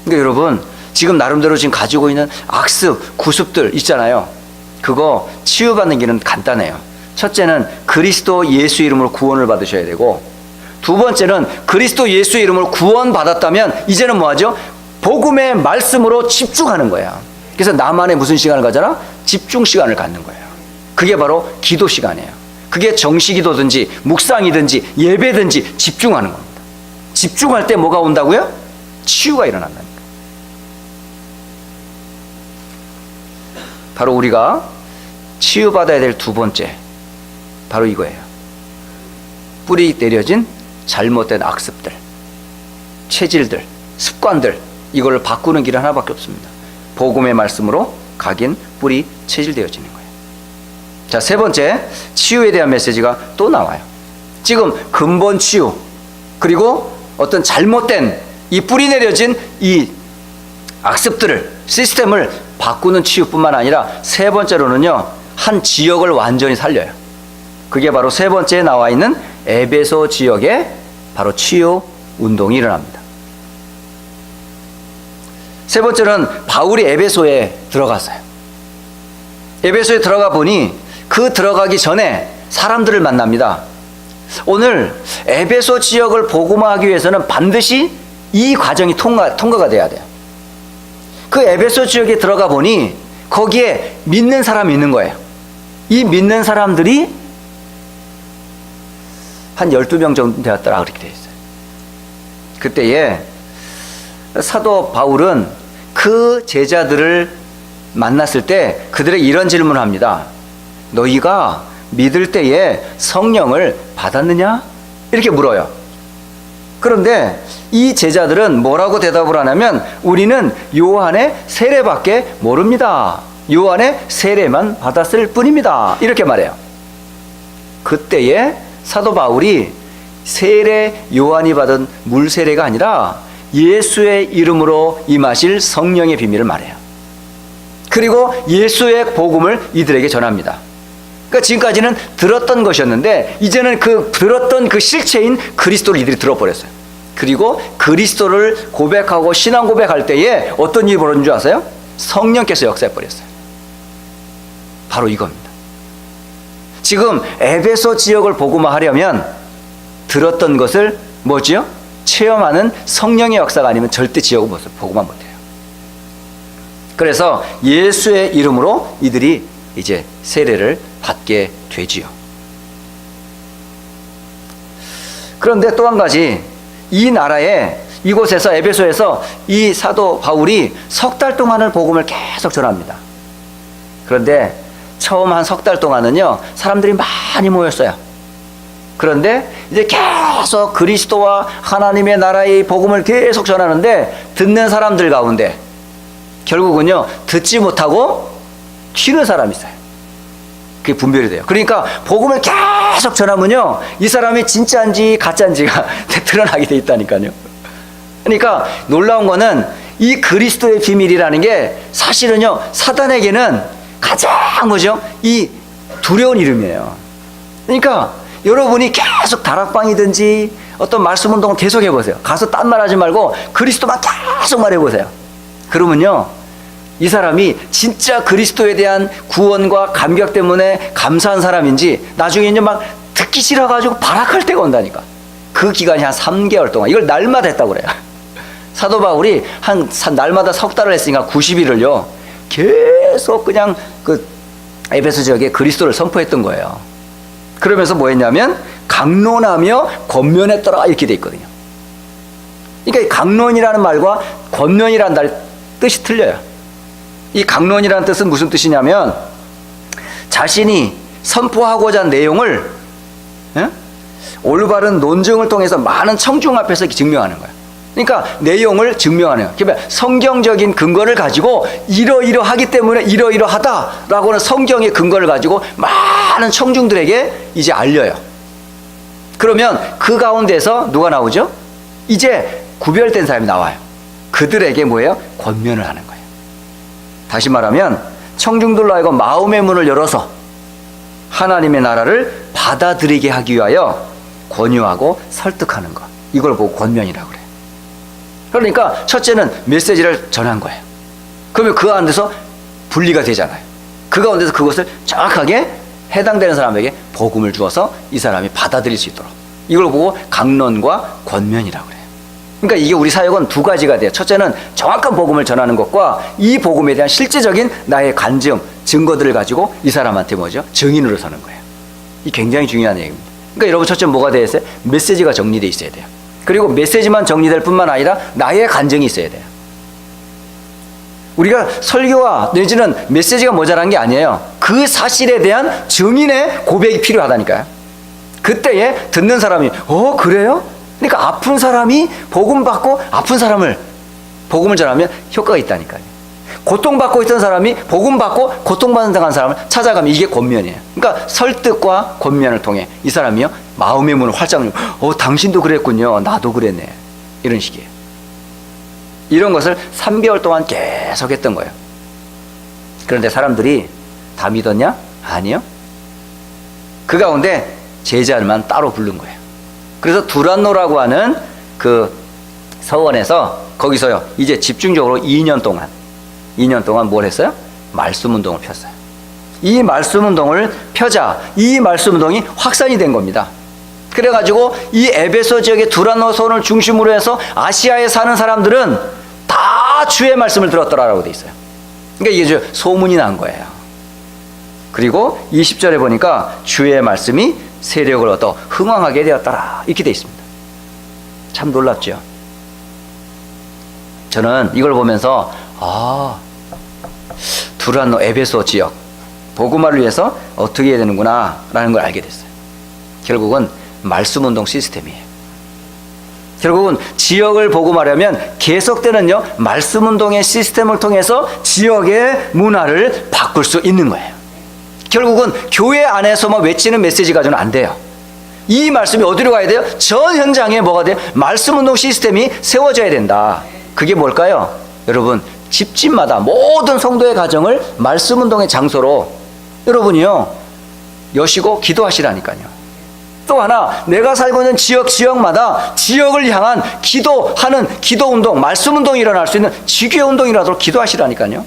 그러니까 여러분, 지금 나름대로 지금 가지고 있는 악습, 구습들 있잖아요. 그거 치유받는 길은 간단해요. 첫째는 그리스도 예수 이름으로 구원을 받으셔야 되고, 두 번째는 그리스도 예수의 이름으로 구원받았다면 이제는 뭐하죠? 복음의 말씀으로 집중하는 거야. 그래서 나만의 무슨 시간을 가져라? 집중 시간을 갖는 거예요. 그게 바로 기도 시간이에요. 그게 정시기도든지 묵상이든지 예배든지 집중하는 겁니다. 집중할 때 뭐가 온다고요? 치유가 일어난다니까. 바로 우리가 치유받아야 될 두 번째, 바로 이거예요. 뿌리 내려진 잘못된 악습들, 체질들, 습관들, 이걸 바꾸는 길은 하나밖에 없습니다. 복음의 말씀으로 각인 뿌리 체질되어지는 거예요. 자, 세 번째, 치유에 대한 메시지가 또 나와요. 지금 근본 치유, 그리고 어떤 잘못된 이 뿌리 내려진 이 악습들을, 시스템을 바꾸는 치유뿐만 아니라 세 번째로는요, 한 지역을 완전히 살려요. 그게 바로 세 번째에 나와 있는 에베소 지역에 바로 치유 운동이 일어납니다. 세 번째는 바울이 에베소에 들어갔어요. 에베소에 들어가 보니 그 들어가기 전에 사람들을 만납니다. 오늘 에베소 지역을 복음화하기 위해서는 반드시 이 과정이 통과가 돼야 돼요. 그 에베소 지역에 들어가 보니 거기에 믿는 사람이 있는 거예요. 이 믿는 사람들이 한 12명 정도 되었더라, 그렇게 되어 있어요. 그때에 사도 바울은 그 제자들을 만났을 때 그들에게 이런 질문을 합니다. 너희가 믿을 때에 성령을 받았느냐? 이렇게 물어요. 그런데 이 제자들은 뭐라고 대답을 하냐면, 우리는 요한의 세례밖에 모릅니다. 요한의 세례만 받았을 뿐입니다. 이렇게 말해요. 그때에 사도 바울이 세례 요한이 받은 물 세례가 아니라 예수의 이름으로 임하실 성령의 비밀을 말해요. 그리고 예수의 복음을 이들에게 전합니다. 그러니까 지금까지는 들었던 것이었는데 이제는 그 들었던 그 실체인 그리스도를 이들이 들어버렸어요. 그리고 그리스도를 고백하고 신앙 고백할 때에 어떤 일이 벌어진 줄 아세요? 성령께서 역사해버렸어요. 바로 이겁니다. 지금 에베소 지역을 복음화하려면 들었던 것을 뭐지요? 체험하는 성령의 역사가 아니면 절대 지역을 복음화 못해요. 그래서 예수의 이름으로 이들이 이제 세례를 받게 되지요. 그런데 또 한 가지, 이 나라에 이곳에서 에베소에서 이 사도 바울이 석 달 동안을 복음을 계속 전합니다. 그런데 처음 한 석 달 동안은요, 사람들이 많이 모였어요. 그런데 이제 계속 그리스도와 하나님의 나라의 복음을 계속 전하는데 듣는 사람들 가운데 결국은요, 듣지 못하고 튀는 사람이 있어요. 그게 분별이 돼요. 그러니까 복음을 계속 전하면요, 이 사람이 진짜인지 가짜인지가 드러나게 돼 있다니까요. 그러니까 놀라운 거는 이 그리스도의 비밀이라는 게 사실은요, 사단에게는 가장 뭐죠? 이 두려운 이름이에요. 그러니까 여러분이 계속 다락방이든지 어떤 말씀 운동을 계속 해보세요. 가서 딴 말 하지 말고 그리스도만 계속 말해보세요. 그러면요, 이 사람이 진짜 그리스도에 대한 구원과 감격 때문에 감사한 사람인지 나중에 이제 막 듣기 싫어가지고 발악할 때가 온다니까. 그 기간이 한 3개월 동안, 이걸 날마다 했다고 그래요. 사도 바울이 한 날마다 석 달을 했으니까 90일을요 계속 그냥 그 에베소 지역에 그리스도를 선포했던 거예요. 그러면서 뭐 했냐면 강론하며 권면했더라, 이렇게 돼 있거든요. 그러니까 강론이라는 말과 권면이라는 말 뜻이 틀려요. 이 강론이라는 뜻은 무슨 뜻이냐면 자신이 선포하고자 한 내용을 올바른 논증을 통해서 많은 청중 앞에서 증명하는 거예요. 그러니까 내용을 증명하는 거예요. 그러니까 성경적인 근거를 가지고 이러이러하기 때문에 이러이러하다라고는 성경의 근거를 가지고 많은 청중들에게 이제 알려요. 그러면 그 가운데서 누가 나오죠? 이제 구별된 사람이 나와요. 그들에게 뭐예요? 권면을 하는 거예요. 다시 말하면 청중들로 하여금 마음의 문을 열어서 하나님의 나라를 받아들이게 하기 위하여 권유하고 설득하는 것, 이걸 보고 권면이라고 그래요. 그러니까 첫째는 메시지를 전한 거예요. 그러면 그 안에서 분리가 되잖아요. 그 가운데서 그것을 정확하게 해당되는 사람에게 복음을 주어서 이 사람이 받아들일 수 있도록, 이걸 보고 강론과 권면이라고 그래요. 그러니까 이게 우리 사역은 두 가지가 돼요. 첫째는 정확한 복음을 전하는 것과 이 복음에 대한 실제적인 나의 간증, 증거들을 가지고 이 사람한테 뭐죠? 증인으로 서는 거예요. 이 굉장히 중요한 얘기입니다. 그러니까 여러분 첫째 뭐가 되어 있어요? 메시지가 정리되어 있어야 돼요. 그리고 메시지만 정리될 뿐만 아니라 나의 간증이 있어야 돼요. 우리가 설교와 내지는 메시지가 모자란 게 아니에요. 그 사실에 대한 증인의 고백이 필요하다니까요. 그때에 듣는 사람이 그래요? 그러니까 아픈 사람이 복음 받고 아픈 사람을 복음을 전하면 효과가 있다니까요. 고통받고 있던 사람이 복음 받고 고통받는 사람을 찾아가면 이게 권면이에요. 그러니까 설득과 권면을 통해 이 사람이요 마음의 문을 활짝 열고 당신도 그랬군요. 나도 그랬네. 이런 식이에요. 이런 것을 3개월 동안 계속 했던 거예요. 그런데 사람들이 다 믿었냐? 아니요. 그 가운데 제자들만 따로 부른 거예요. 그래서 두란노라고 하는 그 서원에서 거기서요 이제 집중적으로 2년 동안 뭘 했어요? 말씀 운동을 폈어요. 이 말씀 운동을 펴자 이 말씀 운동이 확산이 된 겁니다. 그래가지고 이 에베소 지역의 두란노 서원을 중심으로 해서 아시아에 사는 사람들은 다 주의 말씀을 들었더라라고 돼 있어요. 그러니까 이게 소문이 난 거예요. 그리고 20절에 보니까 주의 말씀이 세력을 얻어 흥왕하게 되었더라 이렇게 돼 있습니다. 참 놀랍죠. 저는 이걸 보면서 두란노 에베소 지역 복음화를 위해서 어떻게 해야 되는구나 라는 걸 알게 됐어요. 결국은 말씀운동 시스템이에요. 결국은 지역을 복음하려면 계속되는요 말씀운동의 시스템을 통해서 지역의 문화를 바꿀 수 있는 거예요. 결국은 교회 안에서만 외치는 메시지 가지고는 안 돼요. 이 말씀이 어디로 가야 돼요? 전 현장에 뭐가 돼요? 말씀운동 시스템이 세워져야 된다. 그게 뭘까요? 여러분 집집마다 모든 성도의 가정을 말씀운동의 장소로 여러분이요 여시고 기도하시라니까요. 또 하나 내가 살고 있는 지역마다 지역을 향한 기도하는 기도운동 말씀운동이 일어날 수 있는 지교운동이라도 기도하시라니까요.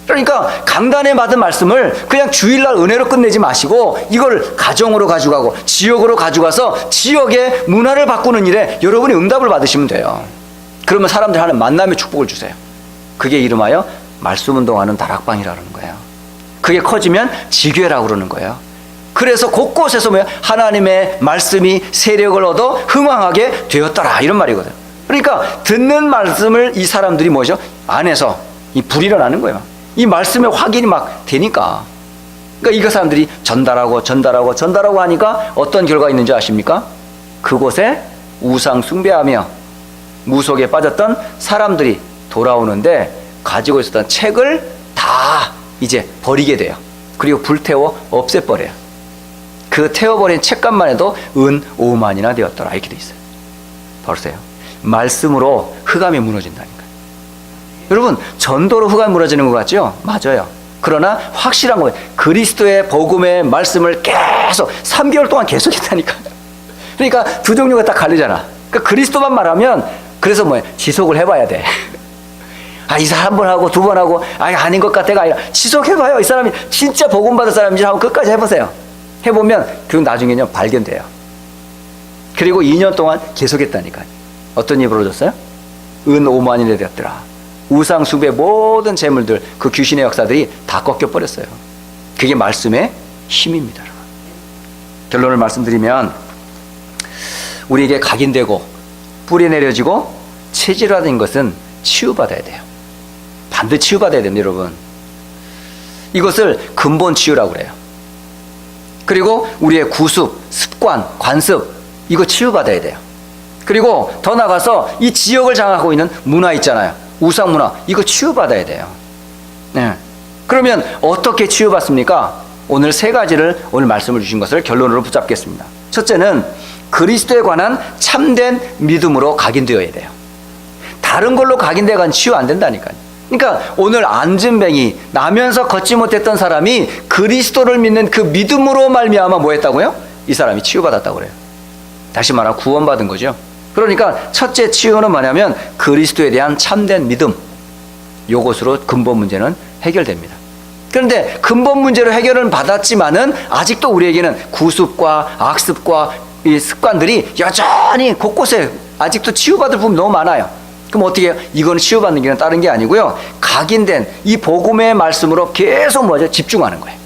그러니까 강단에 받은 말씀을 그냥 주일날 은혜로 끝내지 마시고 이걸 가정으로 가져가고 지역으로 가져가서 지역의 문화를 바꾸는 일에 여러분이 응답을 받으시면 돼요. 그러면 사람들 하는 만남의 축복을 주세요. 그게 이름하여 말씀운동하는 다락방이라는 거예요. 그게 커지면 지교회라고 그러는 거예요. 그래서 곳곳에서 하나님의 말씀이 세력을 얻어 흥왕하게 되었더라 이런 말이거든요. 그러니까 듣는 말씀을 이 사람들이 뭐죠? 안에서 이 불이 일어나는 거예요. 이 말씀의 확인이 막 되니까. 그러니까 이거 사람들이 전달하고 하니까 어떤 결과가 있는지 아십니까? 그곳에 우상 숭배하며 무속에 빠졌던 사람들이 돌아오는데 가지고 있었던 책을 다 이제 버리게 돼요. 그리고 불태워 없애버려요. 그 태워버린 책값만 해도 은 5만이나 되었더라 이렇게 돼 있어요. 보세요. 말씀으로 흑암이 무너진다니까요. 여러분 전도로 흑암이 무너지는 것 같죠? 맞아요. 그러나 확실한 거예요. 그리스도의 복음의 말씀을 계속 3개월 동안 계속 했다니까요. 그러니까 두 종류가 딱 갈리잖아. 그러니까 그리스도만 말하면 그래서 지속을 해봐야 돼. 이 사람 한 번 하고 두 번 하고 아닌 것 같아가 아니라 지속해봐요. 이 사람이 진짜 복음 받은 사람인지 한번 끝까지 해보세요. 해보면 그건 나중에는 발견돼요. 그리고 2년 동안 계속했다니까요. 어떤 일이 벌어졌어요? 은 5만이 되었더라. 우상 숭배 모든 재물들 그 귀신의 역사들이 다 꺾여버렸어요. 그게 말씀의 힘입니다. 여러분. 결론을 말씀드리면 우리에게 각인되고 뿌리 내려지고 체질화된 것은 치유받아야 돼요. 반드시 치유받아야 됩니다. 여러분. 이것을 근본 치유라고 그래요. 그리고 우리의 구습, 습관, 관습 이거 치유받아야 돼요. 그리고 더 나가서 이 지역을 장악하고 있는 문화 있잖아요. 우상 문화 이거 치유받아야 돼요. 네. 그러면 어떻게 치유받습니까? 오늘 세 가지를 오늘 말씀을 주신 것을 결론으로 붙잡겠습니다. 첫째는 그리스도에 관한 참된 믿음으로 각인되어야 돼요. 다른 걸로 각인되어간 치유 안 된다니까요. 그러니까 오늘 안진뱅이 나면서 걷지 못했던 사람이 그리스도를 믿는 그 믿음으로 말미암아 뭐 했다고요? 이 사람이 치유받았다고 그래요. 다시 말하면 구원받은 거죠. 그러니까 첫째 치유는 뭐냐면 그리스도에 대한 참된 믿음. 요것으로 근본 문제는 해결됩니다. 그런데 근본 문제로 해결은 받았지만은 아직도 우리에게는 구습과 악습과 이 습관들이 여전히 곳곳에 아직도 치유받을 부분이 너무 많아요. 그럼 어떻게 해요? 이거는 치유받는 길은 다른 게 아니고요. 각인된 이 복음의 말씀으로 계속 집중하는 거예요.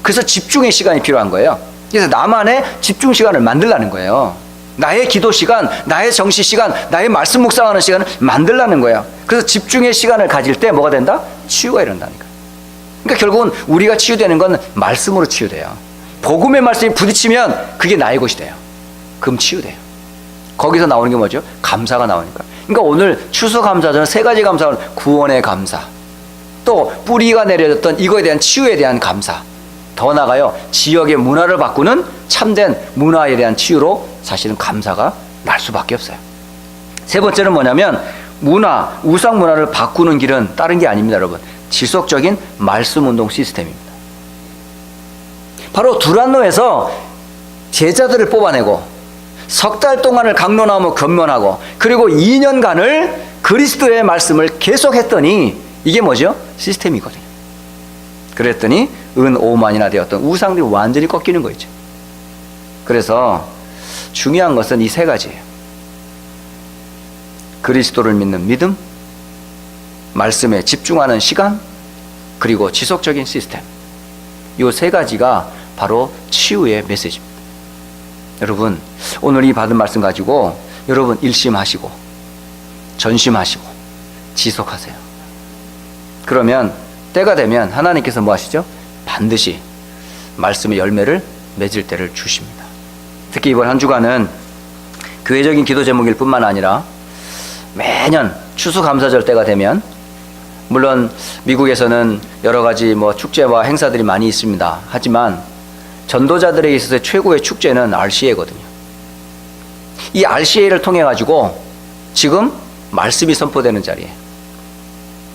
그래서 집중의 시간이 필요한 거예요. 그래서 나만의 집중 시간을 만들라는 거예요. 나의 기도 시간, 나의 정시 시간, 나의 말씀 묵상하는 시간을 만들라는 거예요. 그래서 집중의 시간을 가질 때 뭐가 된다? 치유가 일어난다니까. 그러니까 결국은 우리가 치유되는 건 말씀으로 치유돼요. 복음의 말씀이 부딪히면 그게 나의 것이 돼요. 그럼 치유돼요. 거기서 나오는 게 뭐죠? 감사가 나오니까. 그러니까 오늘 추수감사절은 세 가지 감사는 구원의 감사, 또 뿌리가 내려졌던 이거에 대한 치유에 대한 감사, 더 나아가요 지역의 문화를 바꾸는 참된 문화에 대한 치유로 사실은 감사가 날 수밖에 없어요. 세 번째는 뭐냐면 문화, 우상 문화를 바꾸는 길은 다른 게 아닙니다, 여러분. 지속적인 말씀 운동 시스템입니다. 바로 두란노에서 제자들을 뽑아내고 석 달 동안을 강론하며 견면하고 그리고 2년간을 그리스도의 말씀을 계속했더니 이게 뭐죠? 시스템이거든요. 그랬더니 은 5만이나 되었던 우상들이 완전히 꺾이는 거죠. 그래서 중요한 것은 이 세 가지예요. 그리스도를 믿는 믿음, 말씀에 집중하는 시간, 그리고 지속적인 시스템. 이 세 가지가 바로 치유의 메시지입니다. 여러분, 오늘 이 받은 말씀 가지고 여러분 일심하시고 전심하시고 지속하세요. 그러면 때가 되면 하나님께서 뭐 하시죠? 반드시 말씀의 열매를 맺을 때를 주십니다. 특히 이번 한 주간은 교회적인 기도 제목일 뿐만 아니라 매년 추수감사절 때가 되면, 물론 미국에서는 여러 가지 축제와 행사들이 많이 있습니다. 하지만 전도자들에게 있어서 최고의 축제는 RCA거든요. 이 RCA를 통해 가지고 지금 말씀이 선포되는 자리에,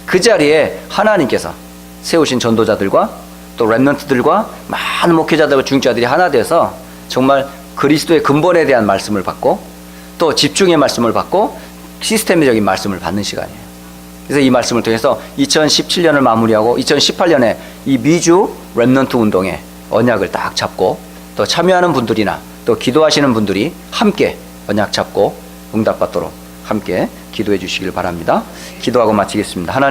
그 자리에 하나님께서 세우신 전도자들과 또 렘넌트들과 많은 목회자들과 중직자들이 하나 돼서 정말 그리스도의 근본에 대한 말씀을 받고 또 집중의 말씀을 받고 시스템적인 말씀을 받는 시간이에요. 그래서 이 말씀을 통해서 2017년을 마무리하고 2018년에 이 미주 렘넌트 운동의 언약을 딱 잡고 또 참여하는 분들이나 또 기도하시는 분들이 함께 언약 잡고 응답받도록 함께 기도해 주시길 바랍니다. 기도하고 마치겠습니다. 하나님